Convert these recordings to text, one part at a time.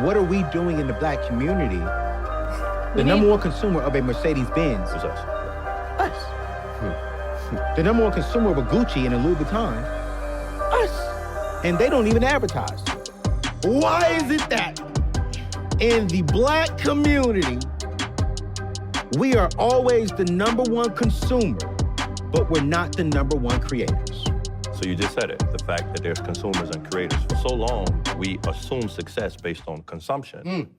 what are we doing in the black community? The number one consumer of a Mercedes-Benz It's us. us. The number one consumer of a Gucci and a Louis Vuitton, us. And they don't even advertise. Why is it that in the black community, we are always the number one consumer, but we're not the number one creators? So you just said it, the fact that there's consumers and creators. For so long, we assume success based on consumption.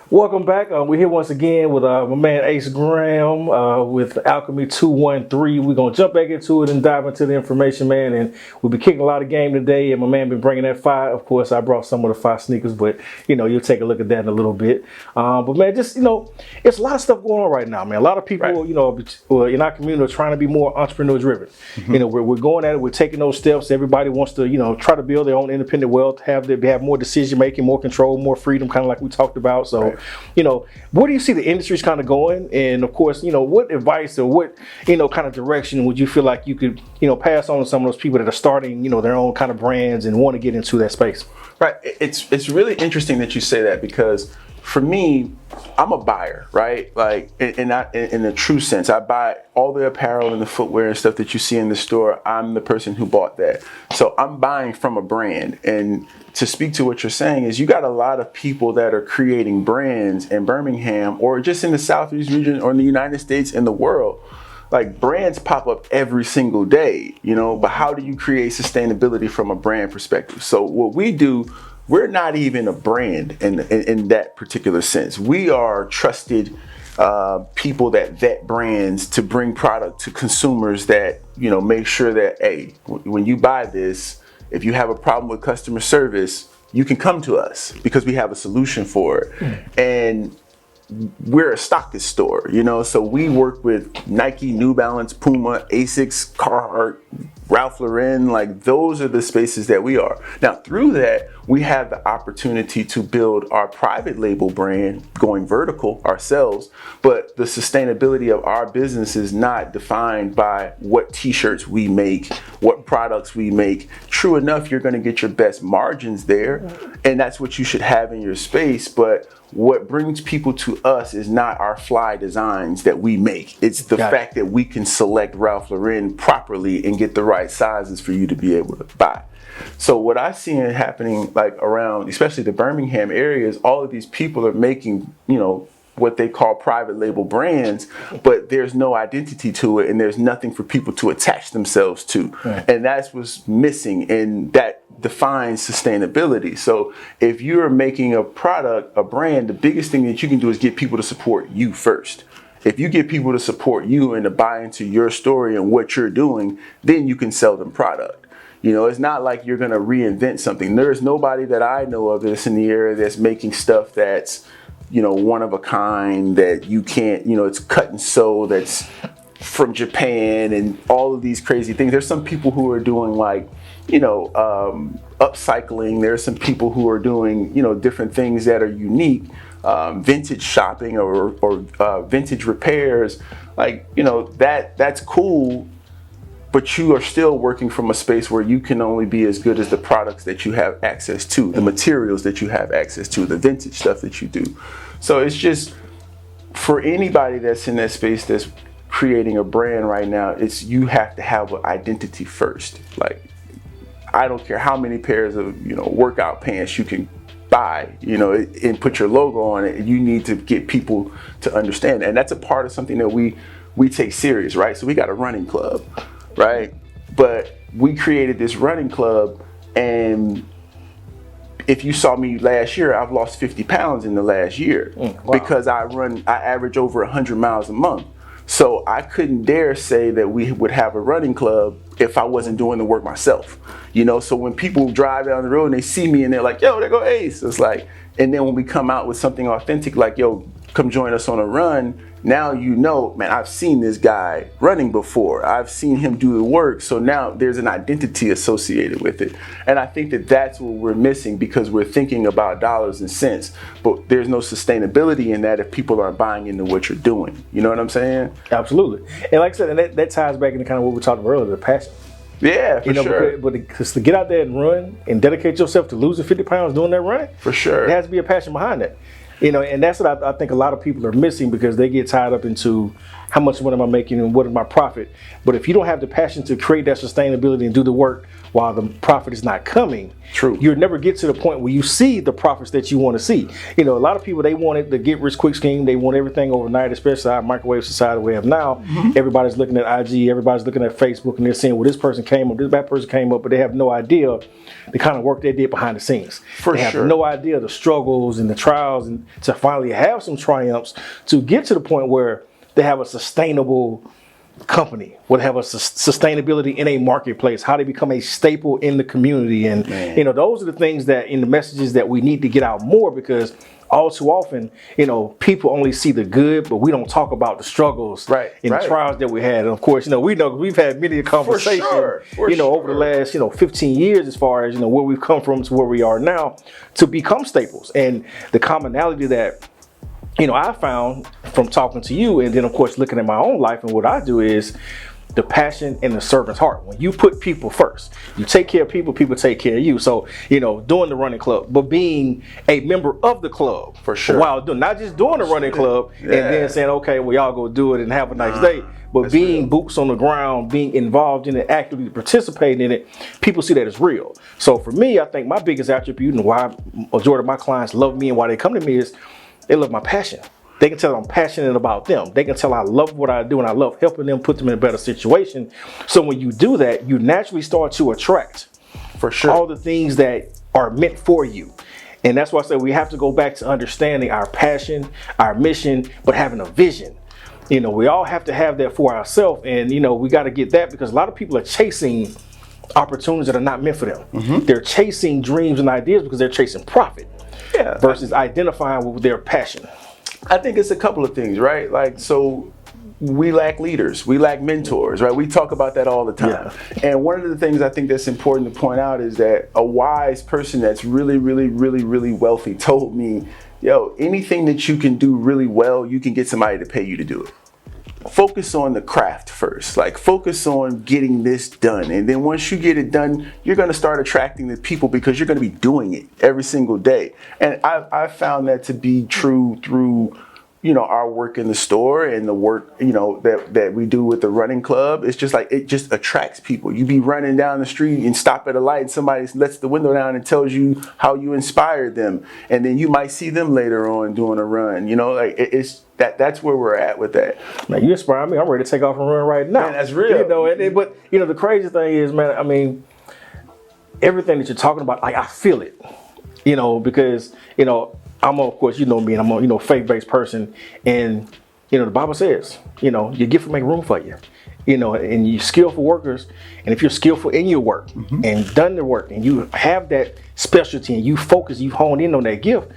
Welcome back. We're here once again with my man Ace Graham with Alchemy 213. We're going to jump back into it and dive into the information, man. And we'll be kicking a lot of game today. And my man been bringing that fire. Of course, I brought some of the fire sneakers, but, you'll take a look at that in a little bit. But, man, just, it's a lot of stuff going on right now, man. A lot of people, in our community are trying to be more entrepreneur driven. We're going at it. We're taking those steps. Everybody wants to, try to build their own independent wealth, have more decision making, more control, more freedom, kind of like we talked about. So, where do you see the industries kind of going? And of course, what advice or what, kind of direction would you feel like you could, pass on to some of those people that are starting, their own kind of brands and want to get into that space? Right. It's really interesting that you say that, because for me, I'm a buyer, right? Like, in the true sense, I buy all the apparel and the footwear and stuff that you see in the store. I'm the person who bought that. So I'm buying from a brand. And to speak to what you're saying is, you got a lot of people that are creating brands in Birmingham or just in the Southeast region or in the United States and the world. Like, brands pop up every single day, but how do you create sustainability from a brand perspective? So what we do, we're not even a brand in that particular sense. We are trusted people that vet brands to bring product to consumers that, make sure that, hey, when you buy this, if you have a problem with customer service, you can come to us because we have a solution for it. And we're a stockist store, so we work with Nike, New Balance, Puma, Asics, Carhartt, Ralph Lauren. Like, those are the spaces that we are. Now, through that, we have the opportunity to build our private label brand, going vertical ourselves, but the sustainability of our business is not defined by what t-shirts we make, what products we make. True enough, you're going to get your best margins there, and that's what you should have in your space, but what brings people to us is not our fly designs that we make. It's the fact that we can select Ralph Lauren properly and get the right sizes for you to be able to buy. So what I see happening, like, around, especially the Birmingham area, is all of these people are making, what they call private label brands, but there's no identity to it and there's nothing for people to attach themselves to. Right. And that's what's missing, and that defines sustainability. So if you're making a product, a brand, the biggest thing that you can do is get people to support you first. If you get people to support you and to buy into your story and what you're doing, then you can sell them product. It's not like you're going to reinvent something. There's nobody that I know of that's in the area that's making stuff that's, one of a kind, that you can't, it's cut and sew, that's from Japan and all of these crazy things. There's some people who are doing, like, upcycling. There's some people who are doing, different things that are unique, vintage shopping or vintage repairs. Like, that's cool. But you are still working from a space where you can only be as good as the products that you have access to, the materials that you have access to, the vintage stuff that you do. So it's just, for anybody that's in that space that's creating a brand right now, you have to have an identity first. Like, I don't care how many pairs of, workout pants you can buy, and put your logo on it. You need to get people to understand. And that's a part of something that we take serious, right? So we got a running club. Right? But we created this running club, and if you saw me last year, I've lost 50 pounds in the last year. Wow. Because I average over 100 miles a month. So I couldn't dare say that we would have a running club if I wasn't doing the work myself. So when people drive down the road and they see me and they're like, yo, there go Ace. It's like, and then when we come out with something authentic, like, yo, come join us on a run. Now, man, I've seen this guy running before. I've seen him do the work. So now there's an identity associated with it. And I think that that's what we're missing, because we're thinking about dollars and cents, but there's no sustainability in that if people aren't buying into what you're doing. You know what I'm saying? Absolutely. And like I said, and that ties back into kind of what we talked about earlier, the passion. Yeah, for sure. Because to get out there and run and dedicate yourself to losing 50 pounds doing that running, For sure. there has to be a passion behind that. And that's what I think a lot of people are missing, because they get tied up into how much money am I making and what is my profit. But if you don't have the passion to create that sustainability and do the work while the profit is not coming, True. you'll never get to the point where you see the profits that you want to see. A lot of people, they wanted the get rich quick scheme. They want everything overnight, especially our microwave society we have now. Everybody's looking at IG, everybody's looking at Facebook, and they're saying, well, this person came up, that person came up, but they have no idea the kind of work they did behind the scenes. They have no idea the struggles and the trials, and to finally have some triumphs to get to the point where they have a sustainable company, would have a sustainability in a marketplace, how they become a staple in the community. And those are the things that in the messages that we need to get out more, because all too often, people only see the good, but we don't talk about the struggles and the trials that we had. And of course, we know we've had many a conversation, over the last, 15 years, as far as, where we've come from to where we are now to become staples. And the commonality that I found from talking to you, and then of course looking at my own life and what I do, is the passion and the servant's heart. When you put people first, you take care of people, people take care of you. So, doing the running club, but being a member of the club For sure. while doing, not just doing the running club and then saying, okay, well, y'all go do it and have a nice day, but being boots on the ground, being involved in it, actively participating in it. People see that as real. So for me, I think my biggest attribute and why majority of my clients love me and why they come to me is they love my passion. They can tell I'm passionate about them. They can tell I love what I do and I love helping them, put them in a better situation. So when you do that, you naturally start to attract all the things that are meant for you. And that's why I say we have to go back to understanding our passion, our mission, but having a vision. We all have to have that for ourselves. And, we got to get that, because a lot of people are chasing opportunities that are not meant for them. They're chasing dreams and ideas because they're chasing profit versus identifying with their passion. I think it's a couple of things, right? Like, so we lack leaders, we lack mentors, right? We talk about that all the time. And one of the things I think that's important to point out is that a wise person that's really, really, really, really wealthy told me, anything that you can do really well, you can get somebody to pay you to do it. Focus on the craft first, like focus on getting this done. And then once you get it done, you're going to start attracting the people, because you're going to be doing it every single day. And I found that to be true through, our work in the store and the work, that we do with the running club. It's just like, it just attracts people. You be running down the street and stop at a light and somebody lets the window down and tells you how you inspired them. And then you might see them later on doing a run, that's where we're at with that. Man, you inspire me. I'm ready to take off and run right now. Man, that's real. But the crazy thing is, man, I mean, everything that you're talking about, like, I feel it, because, I'm, of course, me, and I'm a, faith-based person. And, the Bible says, your gift will make room for you, and you're skillful workers. And if you're skillful in your work and done the work, and you have that specialty and you focus, you hone in on that gift,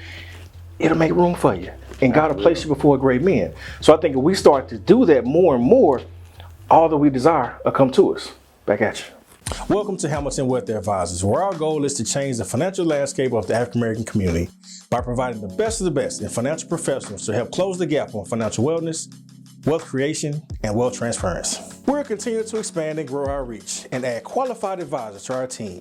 it'll make room for you. And God will place you before a great man. So I think if we start to do that more and more, all that we desire will come to us. Back at you. Welcome to Hamilton Wealth Advisors, where our goal is to change the financial landscape of the African American community by providing the best of the best in financial professionals to help close the gap on financial wellness, wealth creation, and wealth transference. We're continuing to expand and grow our reach and add qualified advisors to our team.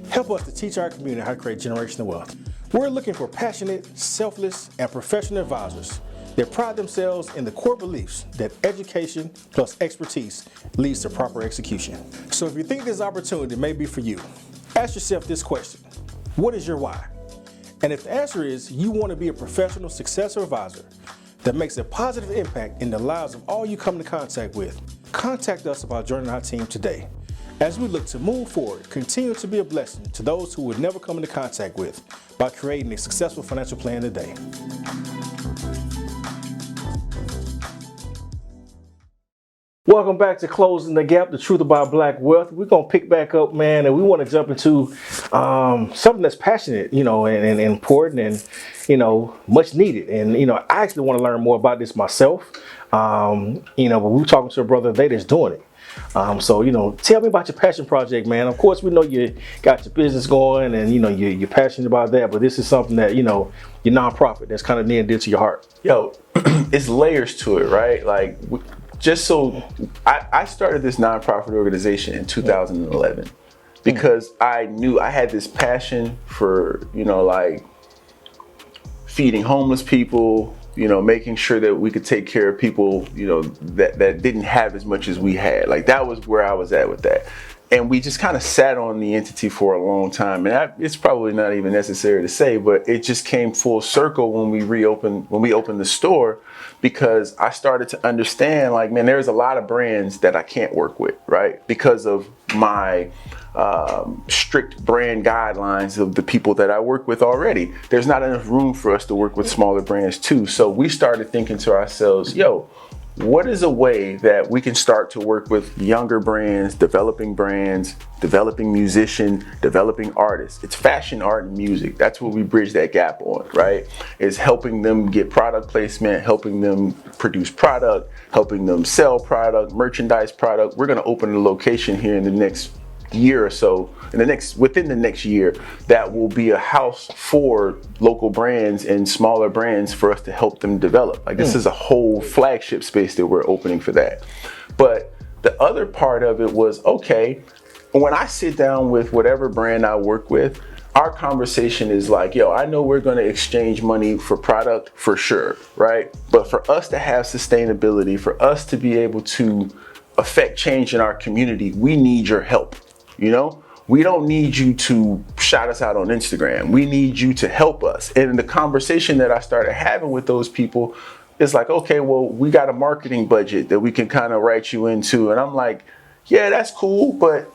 Help us to teach our community how to create generational wealth. We're looking for passionate, selfless, and professional advisors that pride themselves in the core beliefs that education plus expertise leads to proper execution. So if you think this opportunity may be for you, ask yourself this question: what is your why? And if the answer is you want to be a professional, successful advisor that makes a positive impact in the lives of all you come into contact with, contact us about joining our team today. As we look to move forward, continue to be a blessing to those who would never come into contact with by creating a successful financial plan today. Welcome back to Closing the Gap, the truth about Black wealth. We're going to pick back up, man, and we want to jump into something that's passionate, and important and, much needed. And, I actually want to learn more about this myself. But we were talking to a brother today that's doing it. So, tell me about your passion project, man. Of course, we know you got your business going and, you're passionate about that. But this is something that, your nonprofit that's kind of near and dear to your heart. It's layers to it, right? Like, just so I started this nonprofit organization in 2011 because I knew I had this passion for, like feeding homeless people, making sure that we could take care of people, that didn't have as much as we had. Like, that was where I was at with that. And we just kind of sat on the entity for a long time. And it's probably not even necessary to say, but it just came full circle when we opened the store, because I started to understand, like, man, there's a lot of brands that I can't work with, right? Because of my strict brand guidelines of the people that I work with already. There's not enough room for us to work with smaller brands too. So we started thinking to ourselves, what is a way that we can start to work with younger brands, developing musicians, developing artists? It's fashion, art, and music. That's what we bridge that gap on, right? Is helping them get product placement, helping them produce product, helping them sell product, merchandise product. We're going to open a location here in the next year or so, within the next year, that will be a house for local brands and smaller brands for us to help them develop. Like, this is a whole flagship space that we're opening for that. But the other part of it was, okay, when I sit down with whatever brand I work with, our conversation is like, I know we're going to exchange money for product for sure, right? But for us to have sustainability, for us to be able to affect change in our community, we need your help. We don't need you to shout us out on Instagram. We need you to help us. And the conversation that I started having with those people is like, okay, well, we got a marketing budget that we can kind of write you into. And I'm like, yeah, that's cool, but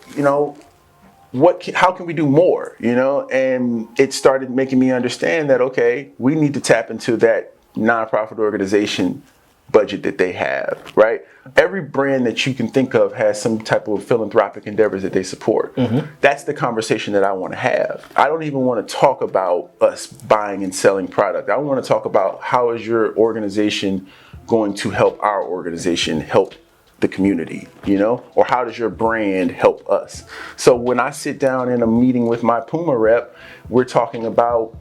how can we do more? And it started making me understand that, okay, we need to tap into that nonprofit organization budget that they have, right? Every brand that you can think of has some type of philanthropic endeavors that they support. That's the conversation that I want to have. I don't even want to talk about us buying and selling product. I want to talk about, how is your organization going to help our organization help the community, or how does your brand help us? So when I sit down in a meeting with my Puma rep, we're talking about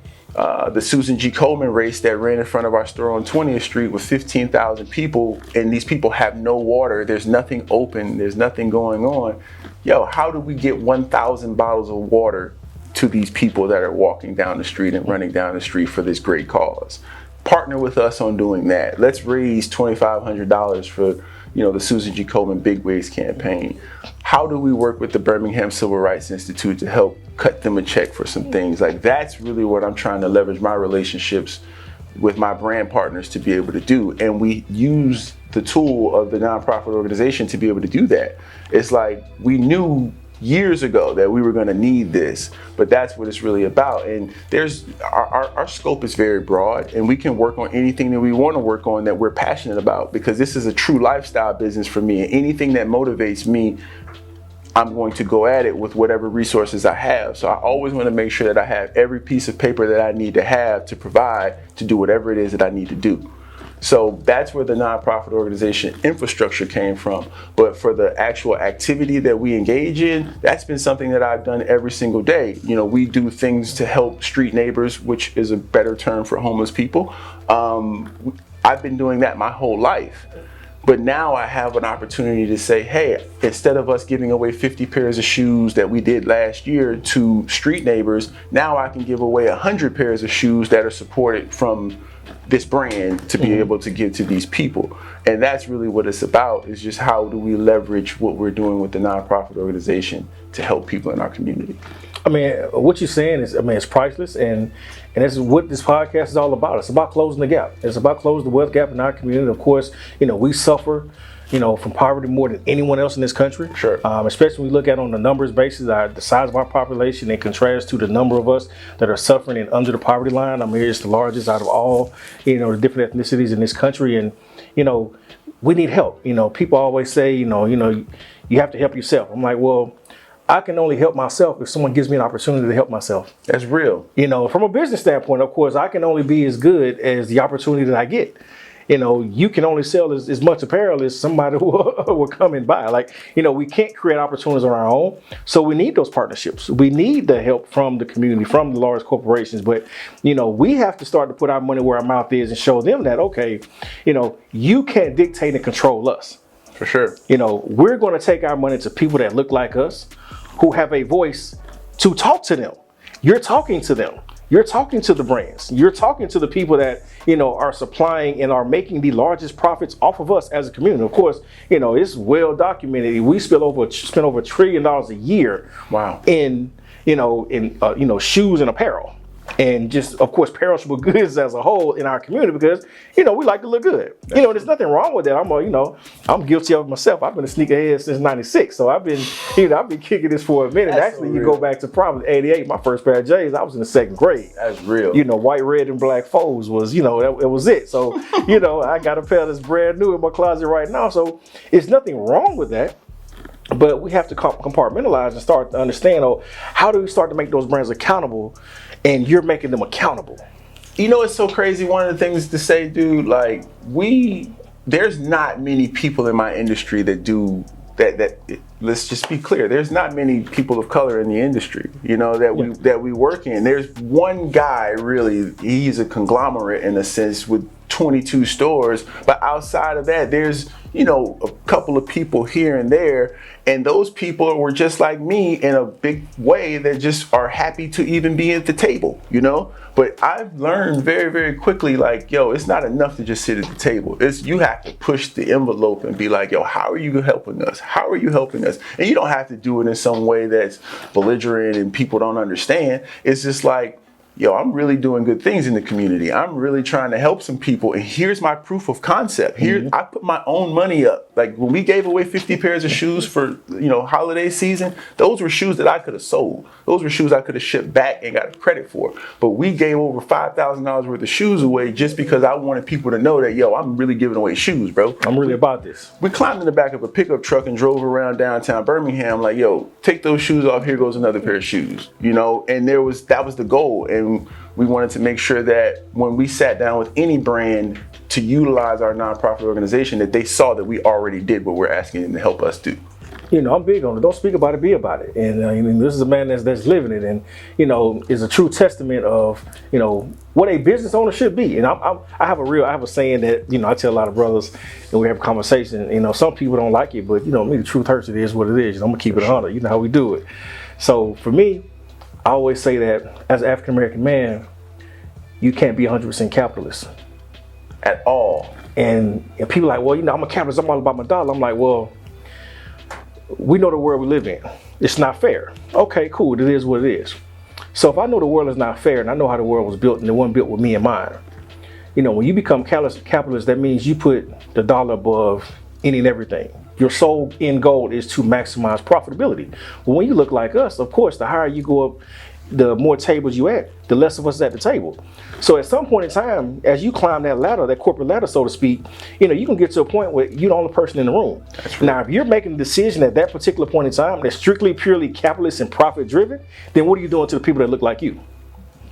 the Susan G. Coleman race that ran in front of our store on 20th Street with 15,000 people, and these people have no water. There's nothing open. There's nothing going on. How do we get 1,000 bottles of water to these people that are walking down the street and running down the street for this great cause? Partner with us on doing that. Let's raise $2,500 for the Susan G. Coleman Big Waves campaign. How do we work with the Birmingham Civil Rights Institute to help cut them a check for some things? Like, that's really what I'm trying to leverage my relationships with my brand partners to be able to do. And we use the tool of the nonprofit organization to be able to do that. It's like, we knew years ago that we were going to need this, but that's what it's really about. And our scope is very broad, and we can work on anything that we want to work on that we're passionate about, because this is a true lifestyle business for me. And anything that motivates me, I'm going to go at it with whatever resources I have. So I always want to make sure that I have every piece of paper that I need to have to provide to do whatever it is that I need to do. So that's where the nonprofit organization infrastructure came from. But for the actual activity that we engage in, that's been something that I've done every single day. We do things to help street neighbors, which is a better term for homeless people. I've been doing that my whole life. But now I have an opportunity to say, hey, instead of us giving away 50 pairs of shoes that we did last year to street neighbors, now I can give away 100 pairs of shoes that are supported from this brand to be able to give to these people. And that's really what it's about, is just how do we leverage what we're doing with the nonprofit organization to help people in our community. What you're saying is, it's priceless, and this is what this podcast is all about. It's about closing the gap. It's about closing the wealth gap in our community. Of course, we suffer, from poverty more than anyone else in this country. Sure. Especially when we look at on the numbers basis, the size of our population in contrast to the number of us that are suffering and under the poverty line. It's the largest out of all, the different ethnicities in this country, and we need help. People always say, you have to help yourself. I'm like, well, I can only help myself if someone gives me an opportunity to help myself. That's real. From a business standpoint, of course, I can only be as good as the opportunity that I get. You can only sell as much apparel as somebody will come and buy. We can't create opportunities on our own. So we need those partnerships. We need the help from the community, from the large corporations. But, we have to start to put our money where our mouth is and show them that, okay, you can't dictate and control us. For sure. You know, we're going to take our money to people that look like us, who have a voice to talk to them. You're talking to them. You're talking to the brands. You're talking to the people that, you know, are supplying and are making the largest profits off of us as a community. Of course, you know, it's well documented. We spend over $1 trillion a year. Wow. In shoes and apparel. And just, of course, perishable goods as a whole in our community, because, you know, we like to look good. You know, there's nothing wrong with that. I'm guilty of it myself. I've been a sneakerhead since '96, so I've been kicking this for a minute. That's Actually, so you real. go back to probably '88, my first pair of J's. I was in the 2nd grade. That's real. You know, white, red, and black foes was, you know, it was it. So, you know, I got a pair that's brand new in my closet right now. So, it's nothing wrong with that. But we have to compartmentalize and start to understand, how do we start to make those brands accountable, and you're making them accountable? You know, it's so crazy. One of the things to say, dude, like there's not many people in my industry that do that. Let's just be clear. There's not many people of color in the industry, you know, that we work in. There's one guy, really, he's a conglomerate in a sense with 22 stores, but outside of that, there's, you know, a couple of people here and there, and those people were just like me in a big way that just are happy to even be at the table, you know. But I've learned very, very quickly, like, yo, it's not enough to just sit at the table. You have to push the envelope and be like, yo, how are you helping us? How are you helping us? And you don't have to do it in some way that's belligerent and people don't understand. It's just like, yo, I'm really doing good things in the community. I'm really trying to help some people. And here's my proof of concept. Here, I put my own money up. Like when we gave away 50 pairs of shoes for, you know, holiday season, those were shoes that I could have sold. Those were shoes I could have shipped back and got credit for. But we gave over $5,000 worth of shoes away just because I wanted people to know that, yo, I'm really giving away shoes, bro. I'm really about this. We climbed in the back of a pickup truck and drove around downtown Birmingham like, yo, take those shoes off. Here goes another pair of shoes, you know? And that was the goal. And we wanted to make sure that when we sat down with any brand to utilize our nonprofit organization, that they saw that we already did what we're asking them to help us do. You know, I'm big on it. Don't speak about it, be about it. And I mean, this is a man that's living it, and, you know, is a true testament of, you know, what a business owner should be. And I have a saying that, you know, I tell a lot of brothers, and we have a conversation. You know, some people don't like it, but, you know, me, the truth hurts. It is what it is. You know, I'm gonna keep it 100. You know how we do it. So for me, I always say that as an African American man, you can't be 100% capitalist At all. And people are like, well, you know, I'm a capitalist. I'm all about my dollar. I'm like, well, we know the world we live in. It's not fair. Okay, cool. It is what it is. So if I know the world is not fair, and I know how the world was built, and it wasn't built with me in mind, you know, when you become capitalist, that means you put the dollar above any and everything. Your sole end goal is to maximize profitability. But when you look like us, of course, the higher you go up, the more tables you at, the less of us at the table. So at some point in time, as you climb that ladder, that corporate ladder, so to speak, you know, you can get to a point where you're the only person in the room. Now, if you're making a decision at that particular point in time that's strictly, purely capitalist and profit driven, then what are you doing to the people that look like you?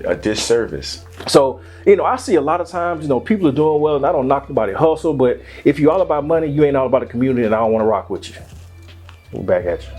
A disservice. So, you know, I see a lot of times, you know, people are doing well, and I don't knock anybody hustle, but if you're all about money, you ain't all about the community, and I don't want to rock with you. We're back at you.